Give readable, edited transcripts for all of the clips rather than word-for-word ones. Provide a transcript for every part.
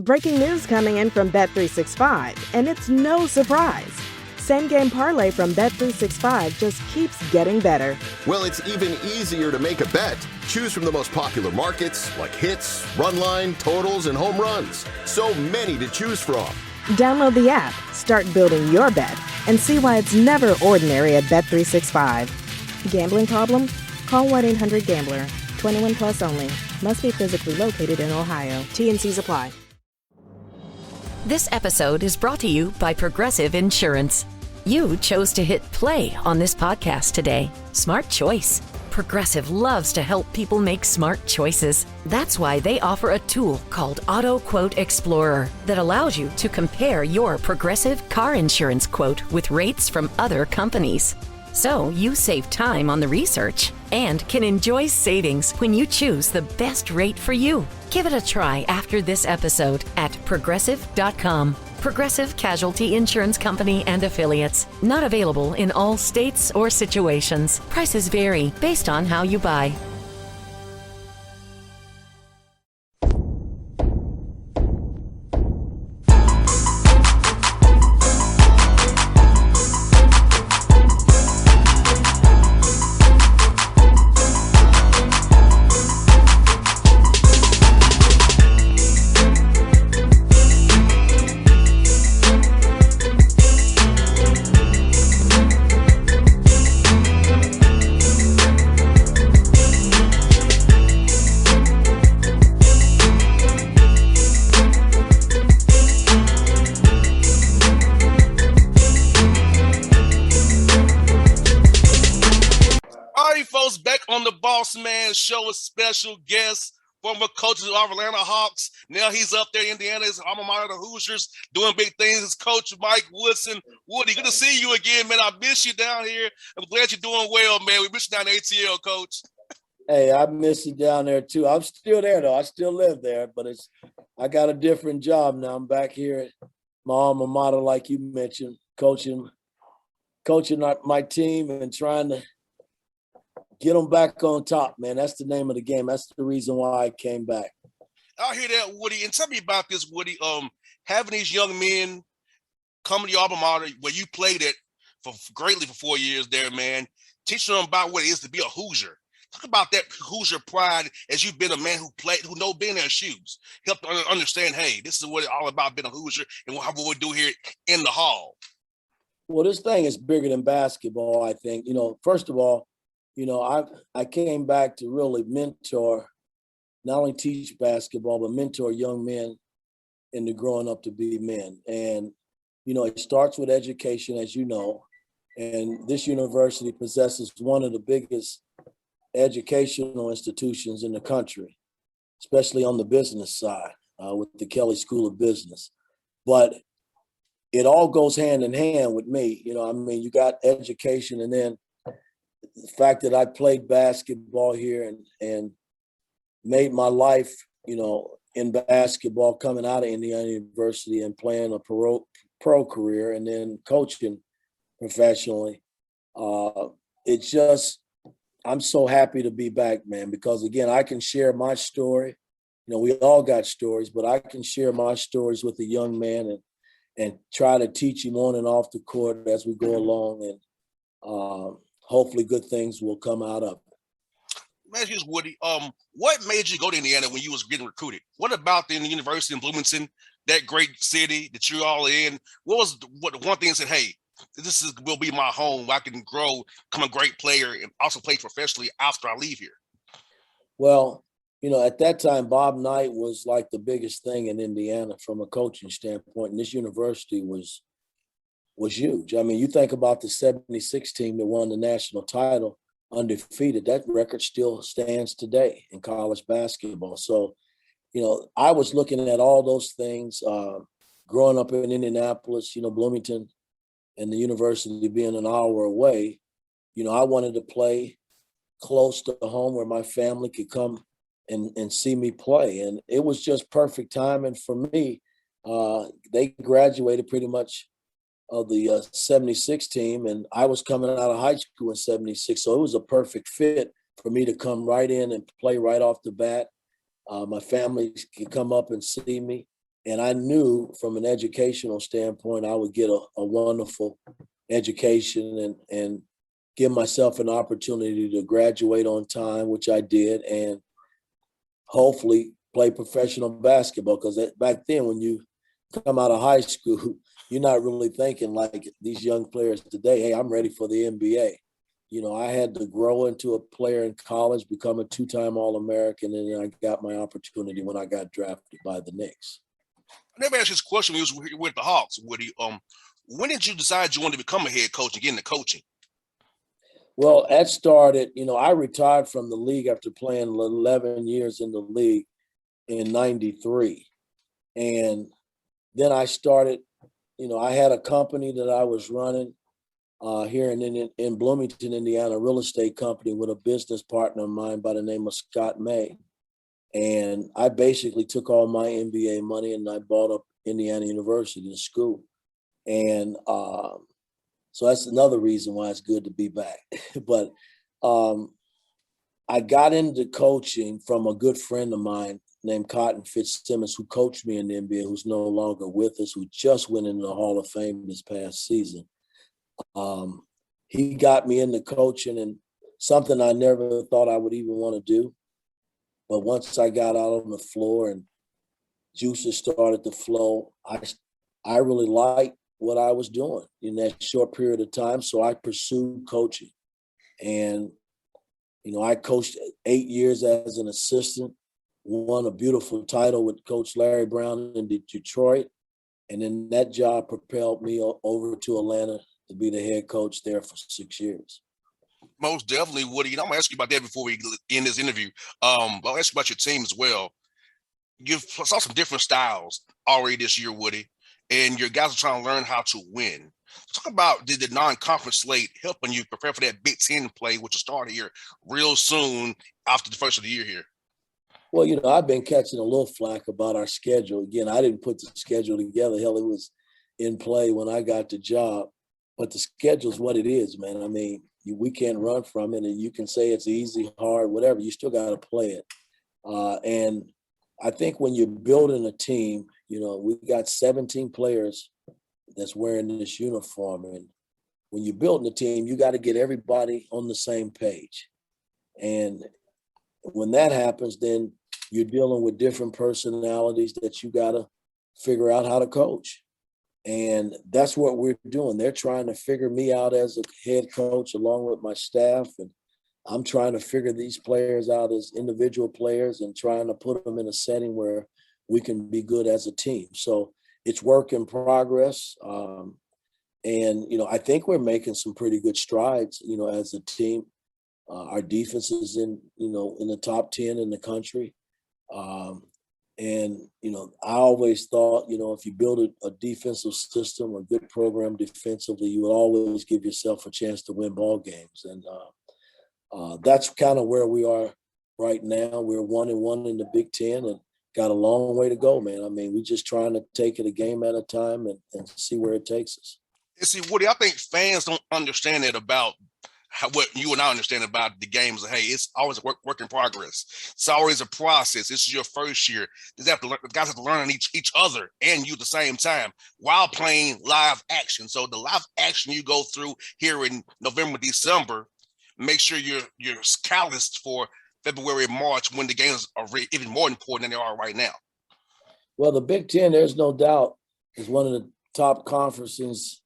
Breaking news coming in from Bet365, and it's no surprise. Same game parlay from Bet365 just keeps getting better. Well, it's even easier to make a bet. Choose from the most popular markets like hits, run line, totals, and home runs. So many to choose from. Download the app, start building your bet, and see why it's never ordinary at Bet365. Gambling problem? Call 1-800-GAMBLER. 21 plus only. Must be physically located in Ohio. T&Cs apply. This episode is brought to you by Progressive Insurance. You chose to hit play on this podcast today. Smart choice. Progressive loves to help people make smart choices. That's why they offer a tool called Auto Quote Explorer that allows you to compare your Progressive car insurance quote with rates from other companies. So you save time on the research and can enjoy savings when you choose the best rate for you. Give it a try after this episode at progressive.com. Progressive Casualty Insurance Company and Affiliates. Not available in all states or situations. Prices vary based on how you buy. Bossman show, a special guest, former coach of the Atlanta Hawks. Now he's up there in Indiana, his alma mater, the Hoosiers, doing big things. His coach, Mike Woodson. Woody, good to see you again, man. I miss you down here. I'm glad you're doing well, man. We miss you down in ATL, Coach. Hey, I miss you down there too. I'm still there though. I still live there, but I got a different job now. I'm back here at my alma mater, like you mentioned, coaching my team and trying to get them back on top, man. That's the name of the game. That's the reason why I came back. I hear that, Woody. And tell me about this, Woody. Having these young men come to your alma mater where you played it greatly for 4 years there, man. Teaching them about what it is to be a Hoosier. Talk about that Hoosier pride as you've been a man who knows being in their shoes. Help them understand, hey, this is what it's all about, being a Hoosier, and what we do here in the hall. Well, this thing is bigger than basketball, I think. First of all, I came back to really mentor, not only teach basketball, but mentor young men into growing up to be men. And, it starts with education, as you know, and this university possesses one of the biggest educational institutions in the country, especially on the business side with the Kelley School of Business. But it all goes hand in hand with me. You got education, and then the fact that I played basketball here and made my life, in basketball coming out of Indiana University and playing a pro career and then coaching professionally. I'm so happy to be back, man, because again, I can share my story. We all got stories, but I can share my stories with a young man and try to teach him on and off the court as we go along. And hopefully good things will come out of it. Man, here's Woody. What made you go to Indiana when you was getting recruited? What about the university in Bloomington, that great city that you're all in? What one thing that said, hey, will be my home where I can grow, become a great player, and also play professionally after I leave here? Well, at that time, Bob Knight was like the biggest thing in Indiana from a coaching standpoint, and this university was huge. You think about the 76 team that won the national title undefeated. That record still stands today in college basketball. So, I was looking at all those things growing up in Indianapolis, Bloomington and the university being an hour away. I wanted to play close to home where my family could come and see me play. And it was just perfect timing for me. They graduated pretty much of the 76 team, and I was coming out of high school in 76. So it was a perfect fit for me to come right in and play right off the bat. My family could come up and see me. And I knew from an educational standpoint, I would get a wonderful education and give myself an opportunity to graduate on time, which I did, and hopefully play professional basketball. Because back then, when you come out of high school, you're not really thinking like these young players today, hey, I'm ready for the NBA. You know, I had to grow into a player in college, become a two-time All-American, and then I got my opportunity when I got drafted by the Knicks. I never asked this question when you was with the Hawks, Woody. When did you decide you wanted to become a head coach and get into coaching? Well, that started, I retired from the league after playing 11 years in the league in 93. And then I started, I had a company that I was running here in Bloomington, Indiana, a real estate company with a business partner of mine by the name of Scott May. And I basically took all my MBA money and I bought up Indiana University, the school. And so that's another reason why it's good to be back. But I got into coaching from a good friend of mine named Cotton Fitzsimmons, who coached me in the NBA, who's no longer with us, who just went into the Hall of Fame this past season. He got me into coaching, and something I never thought I would even want to do. But once I got out on the floor and juices started to flow, I really liked what I was doing in that short period of time. So I pursued coaching. And, I coached 8 years as an assistant, won a beautiful title with Coach Larry Brown in Detroit. And then that job propelled me over to Atlanta to be the head coach there for 6 years. Most definitely, Woody. I'm gonna ask you about that before we end this interview. I'll ask you about your team as well. You saw some different styles already this year, Woody, and your guys are trying to learn how to win. Talk about did the non-conference slate helping you prepare for that Big Ten play, which will start here real soon after the first of the year here? Well, I've been catching a little flack about our schedule. Again, I didn't put the schedule together. Hell, it was in play when I got the job. But the schedule's what it is, man. I mean, we can't run from it, and you can say it's easy, hard, whatever. You still got to play it. And I think when you're building a team, we've got 17 players that's wearing this uniform. And when you're building a team, you got to get everybody on the same page. And when that happens, then you're dealing with different personalities that you got to figure out how to coach. And that's what we're doing. They're trying to figure me out as a head coach along with my staff. And I'm trying to figure these players out as individual players and trying to put them in a setting where we can be good as a team. So it's work in progress. And I think we're making some pretty good strides, as a team. Our defense is in the top 10 in the country. And I always thought, if you build a defensive system, a good program defensively, you would always give yourself a chance to win ball games. And that's kind of where we are right now. We're 1-1 in the Big Ten and got a long way to go, man. I mean, we're just trying to take it a game at a time and see where it takes us. See, Woody, I think fans don't understand that about what you and I understand about the games. Hey, it's always a work in progress. It's always a process. This is your first year. The guys have to learn on each other and you at the same time while playing live action. So the live action you go through here in November, December, make sure you're calloused for February, March, when the games are even more important than they are right now. Well, the Big Ten, there's no doubt, is one of the top conferences,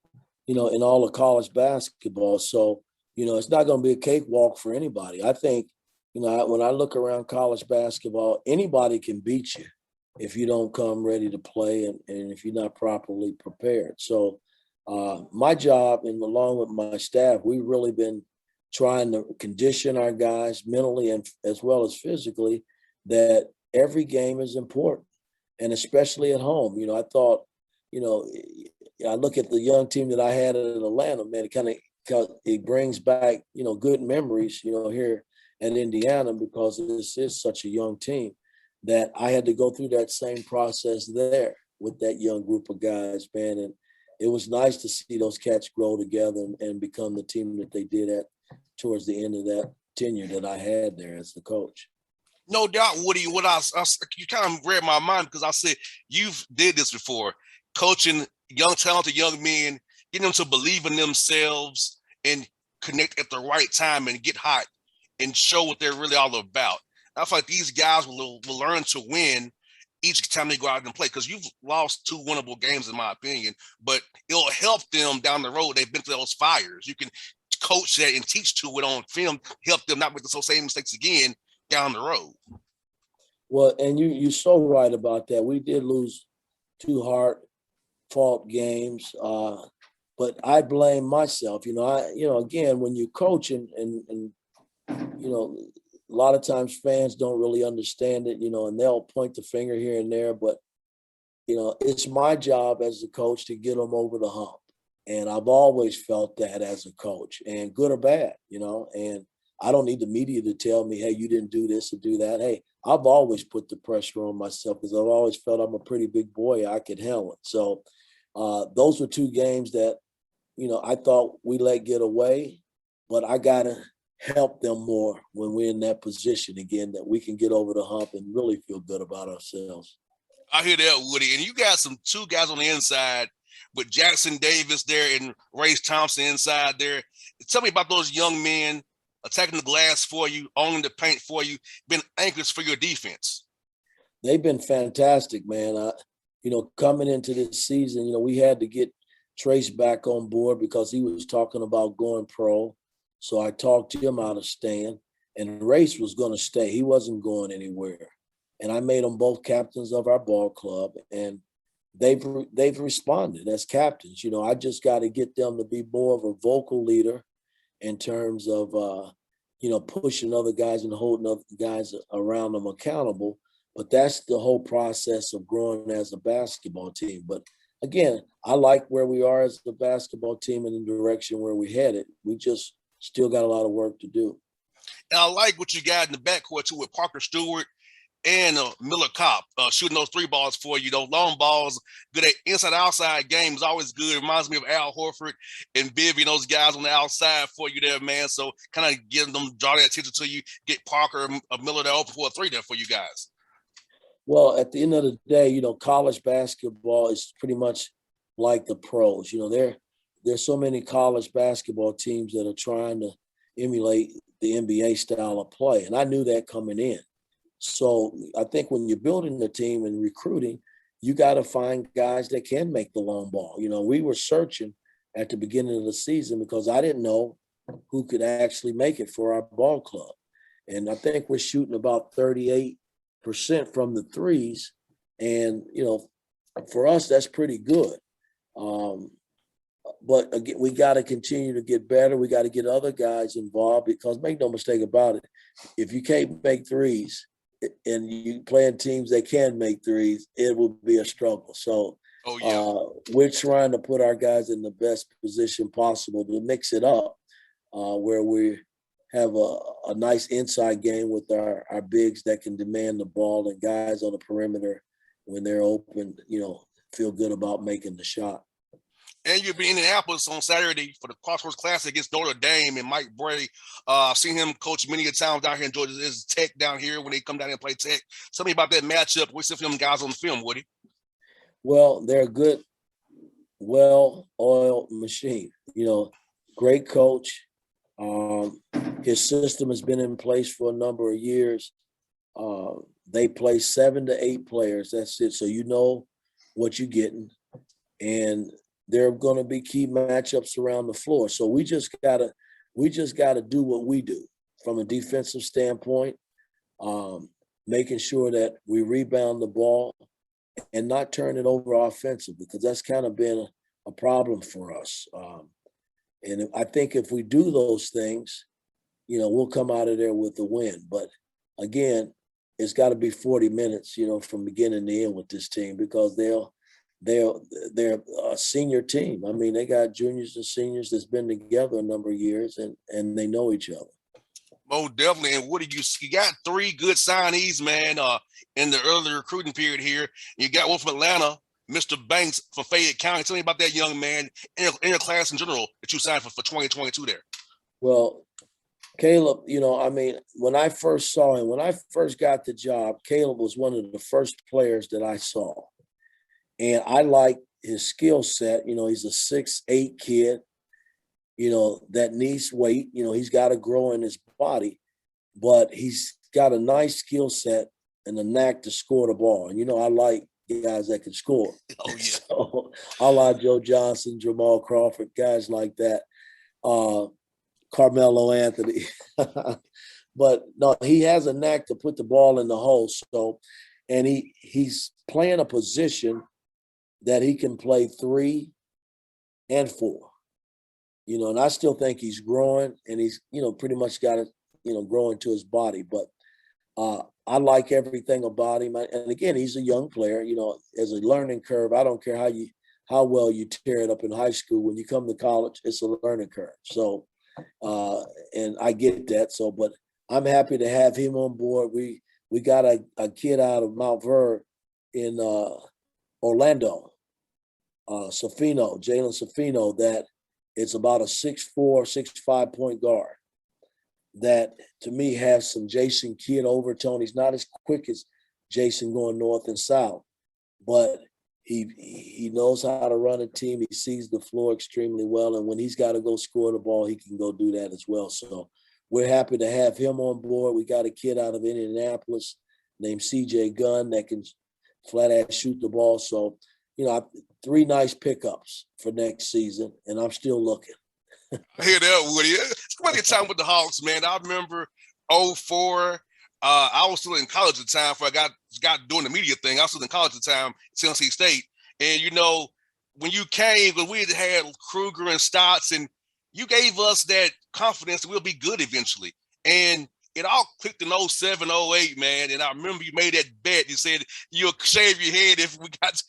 in all of college basketball. So, it's not going to be a cakewalk for anybody. I think, when I look around college basketball, anybody can beat you if you don't come ready to play and if you're not properly prepared. So my job, and along with my staff, we've really been trying to condition our guys mentally and as well as physically that every game is important, and especially at home. I thought, I look at the young team that I had in Atlanta, man, it brings back, good memories, here at Indiana, because this is such a young team that I had to go through that same process there with that young group of guys, man. And it was nice to see those cats grow together and become the team that they did towards the end of that tenure that I had there as the coach. No doubt, Woody. You kind of read my mind because I said you've did this before, coaching young, talented young men, getting them to believe in themselves and connect at the right time and get hot and show what they're really all about. I feel like these guys will learn to win each time they go out and play because you've lost 2 winnable games, in my opinion, but it'll help them down the road. They've been through those fires. You can coach that and teach to it on film, help them not make the same mistakes again down the road. Well, and you're so right about that. We did lose 2 hard fought games, but I blame myself. Again, when you're coaching and a lot of times fans don't really understand it, and they'll point the finger here and there, but it's my job as a coach to get them over the hump. And I've always felt that as a coach, and good or bad, and I don't need the media to tell me, hey, you didn't do this or do that. Hey, I've always put the pressure on myself because I've always felt I'm a pretty big boy. I could handle it. So those were 2 games that, I thought we let get away, but I got to help them more when we're in that position again, that we can get over the hump and really feel good about ourselves. I hear that, Woody. And you got 2 guys on the inside with Jackson Davis there and Race Thompson inside there. Tell me about those young men attacking the glass for you, owning the paint for you, been anchors for your defense. They've been fantastic, man. Coming into this season, we had to get Trace back on board because he was talking about going pro. So I talked him out of staying, and Race was going to stay. He wasn't going anywhere. And I made them both captains of our ball club, and they've responded as captains. I just got to get them to be more of a vocal leader in terms of, pushing other guys and holding other guys around them accountable. But that's the whole process of growing as a basketball team. But again, I like where we are as a basketball team and the direction where we're headed. We just still got a lot of work to do. And I like what you got in the backcourt too with Parker Stewart and Miller Kopp shooting those 3 balls for you. Those long balls, good at inside-outside game is always good. It reminds me of Al Horford and Bibby, those guys on the outside for you there, man. So kind of getting them, draw their attention to you, get Parker or Miller to open for a 3 there for you guys. Well, at the end of the day, college basketball is pretty much like the pros. There's so many college basketball teams that are trying to emulate the NBA style of play. And I knew that coming in. So I think when you're building a team and recruiting, you got to find guys that can make the long ball. We were searching at the beginning of the season because I didn't know who could actually make it for our ball club. And I think we're shooting about 38% from the threes. And, for us, that's pretty good. But again, we got to continue to get better. We got to get other guys involved because make no mistake about it, if you can't make threes and you playing teams that can make threes, it will be a struggle. So we're trying to put our guys in the best position possible to mix it up where we have a nice inside game with our bigs that can demand the ball and guys on the perimeter when they're open, feel good about making the shot. And you'll be in Indianapolis on Saturday for the Crossroads Classic against Notre Dame and Mike Brady. I've seen him coach many a times down here in Georgia. There's Tech down here when they come down here and play Tech. Tell me about that matchup. We see them guys on the film, Woody. Well, they're a good, well-oiled machine. Great coach. His system has been in place for a number of years. They play 7 to 8 players. That's it. So you know what you're getting. And there are going to be key matchups around the floor. So we just gotta do what we do from a defensive standpoint, making sure that we rebound the ball and not turn it over offensively, because that's kind of been a problem for us. And I think if we do those things, we'll come out of there with a win. But again, it's got to be 40 minutes, from beginning to end with this team, because they're a senior team. I mean, they got juniors and seniors that's been together a number of years, and they know each other. Oh, definitely. And Woody, you got 3 good signees, man, in the early recruiting period here. You got one from Atlanta, Mr. Banks from Fayette County. Tell me about that young man in your class in general that you signed for 2022 there. Well, Caleb, I mean, when I first saw him, when I first got the job, Caleb was one of the first players that I saw. And I like his skill set. He's a 6'8" kid, that needs weight. He's got to grow in his body, but he's got a nice skill set and a knack to score the ball. And, I like guys that can score. Oh, yeah. So I like Joe Johnson, Jamal Crawford, guys like that. Carmelo Anthony. But no, he has a knack to put the ball in the hole. So, and he's playing a position that he can play 3 and 4. And I still think he's growing, and he's, pretty much got to, grow into his body. But I like everything about him. And again, he's a young player, as a learning curve. I don't care how well you tear it up in high school. When you come to college, it's a learning curve. So, and I get that. So, but I'm happy to have him on board. We got a kid out of Mount Ver in Orlando, Jalen Safino, that it's about a 6'4", 6'5" point guard that to me has some Jason Kidd overtone. He's not as quick as Jason going north and south, but he knows how to run a team. He sees the floor extremely well, and when he's got to go score the ball, he can go do that as well. So we're happy to have him on board. We got a kid out of Indianapolis named CJ Gunn that can flat ass shoot the ball. So, 3 nice pickups for next season, and I'm still looking. I hear that, Woody. It's quite a time with the Hawks, man. I remember 04. I was still in college at the time before I got doing the media thing. I was still in college at the time, Tennessee State. And, when you came, because we had Kruger and Stotts, and you gave us that confidence that we'll be good eventually. And it all clicked in 07, 08, man. And I remember you made that bet. You said you'll shave your head if we got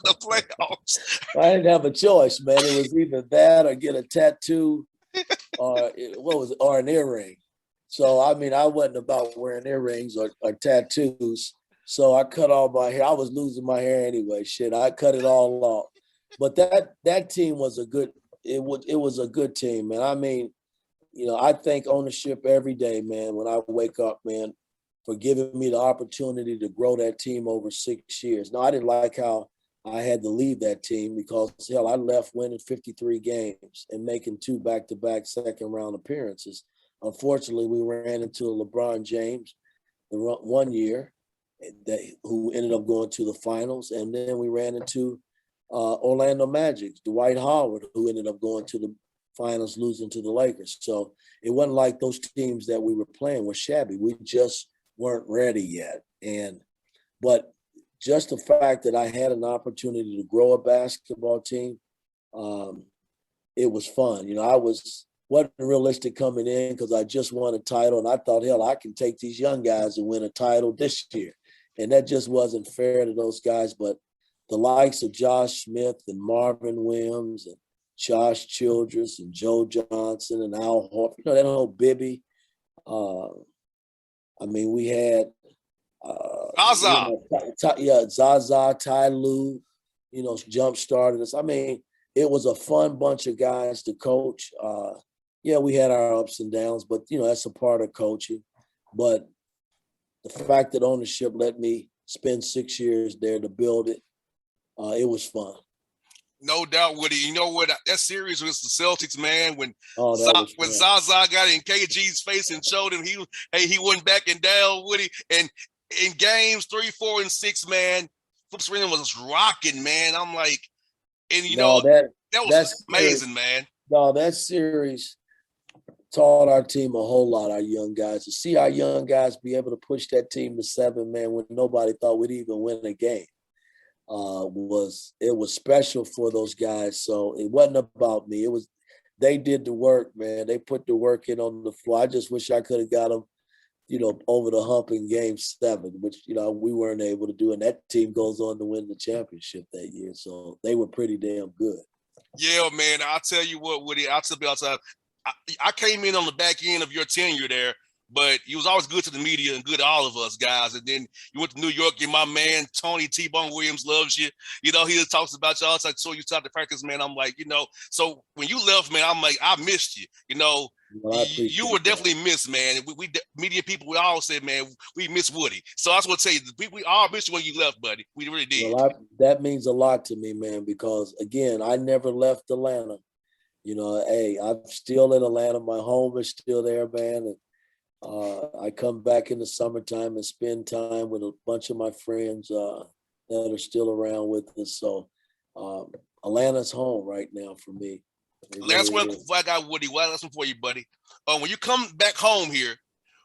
the playoffs. I didn't have a choice, man. It was either that or get a tattoo or an earring. So, I mean, I wasn't about wearing earrings or tattoos. So I cut all my hair. I was losing my hair anyway. Shit, I cut it all off. But that team was a good team, man. I mean, I thank ownership every day, man, when I wake up, man, for giving me the opportunity to grow that team over 6 years. Now, I didn't like how I had to leave that team because, hell, I left winning 53 games and making 2 back-to-back second-round appearances. Unfortunately, we ran into LeBron James the one year who ended up going to the finals, and then we ran into Orlando Magic, Dwight Howard, who ended up going to the finals, losing to the Lakers. So it wasn't like those teams that we were playing were shabby. We just weren't ready yet. But just the fact that I had an opportunity to grow a basketball team, it was fun. I wasn't realistic coming in because I just won a title, and I thought, hell, I can take these young guys and win a title this year. And that just wasn't fair to those guys. But the likes of Josh Smith and Marvin Williams and Josh Childress and Joe Johnson and Al Horford, that whole Bibby. I mean, we had Zaza, Ty Lue, jump started us. I mean, it was a fun bunch of guys to coach. We had our ups and downs, but that's a part of coaching. But the fact that ownership let me spend 6 years there to build it, it was fun. No doubt, Woody. You know what? That series was the Celtics, man. When Zaza got in KG's face and showed him he wasn't backing down, Woody. And in games 3, 4, and 6, man, Flip Serena was rocking, man. I'm like, and that was amazing, man. No, that series taught our team a whole lot, our young guys. To see our young guys be able to push that team to 7, man, when nobody thought we'd even win a game. It was special for those guys. So it wasn't about me. They did the work, man. They put the work in on the floor. I just wish I could have got them, over the hump in game 7, which, we weren't able to do. And that team goes on to win the championship that year. So they were pretty damn good. Yeah, man. I'll tell you what, Woody, I came in on the back end of your tenure there, but you was always good to the media and good to all of us guys. And then you went to New York, and my man, Tony T-Bone Williams loves you. He just talks about you all the time. So you start to practice, man. I'm like, so when you left, man, I'm like, I missed you. Well, I appreciate You were that. definitely missed, man. Media people, we all said, man, we miss Woody. So I just want to tell you, we all missed you when you left, buddy. We really did. Well, that means a lot to me, man, because again, I never left Atlanta. You know, hey, I'm still in Atlanta. My home is still there, man. And I come back in the summertime and spend time with a bunch of my friends that are still around with us. So Atlanta's home right now for me. It Last really one is. before I got Woody. Last one for you, buddy. When you come back home here,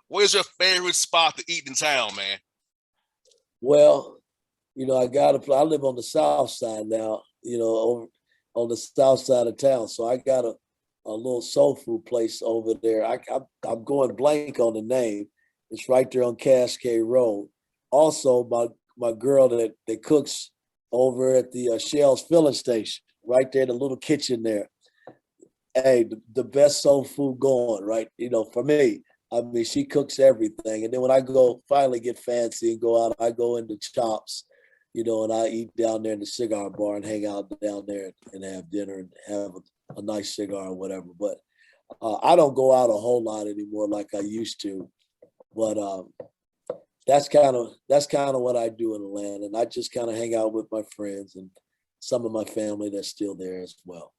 where's your favorite spot to eat in town, man? Well, you know, I live on the south side now, you know, over on the south side of town. So I got a little soul food place over there. I'm going blank on the name. It's right there on Cascade Road. Also, my girl that cooks over at the Shell's filling station, right there, the little kitchen there. Hey, the best soul food going, right? You know, for me. I mean, she cooks everything. And then when I go finally get fancy and go out, I go into Chops, you know, and I eat down there in the cigar bar and hang out down there and have dinner and have a nice cigar or whatever. But I don't go out a whole lot anymore like I used to. But that's kind of what I do in Atlanta. And I just kind of hang out with my friends and some of my family that's still there as well.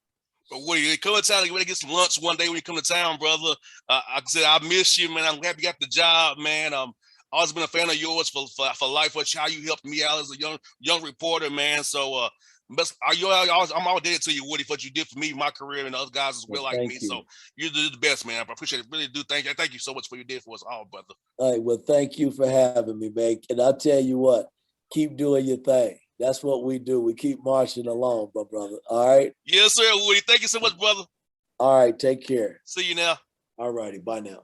But Woody, you come to town, you want to get some lunch one day when you come to town, brother. Like I said, I miss you, man. I'm happy you got the job, man. Always been a fan of yours for life. What how you helped me out as a young reporter, man. So I'm all indebted to you, Woody, for what you did for me, my career, and other guys as well like me. You. So you're the best, man. I appreciate it. Really do. Thank you so much for what you did for us all, brother. All right, well, thank you for having me, man. And I'll tell you what, keep doing your thing. That's what we do. We keep marching along, my brother. All right? Yes, sir, Woody. Thank you so much, brother. All right, take care. See you now. All righty, bye now.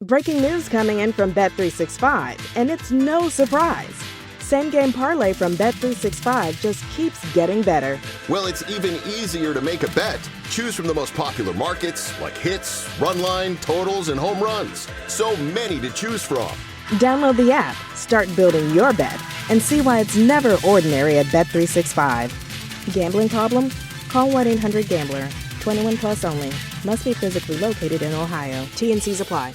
Breaking news coming in from Bet365, and it's no surprise. Same game parlay from Bet365 just keeps getting better. Well, it's even easier to make a bet. Choose from the most popular markets like hits, run line, totals, and home runs. So many to choose from. Download the app, start building your bet, and see why it's never ordinary at Bet365. Gambling problem? Call 1-800-GAMBLER. 21 plus only. Must be physically located in Ohio. T&Cs apply.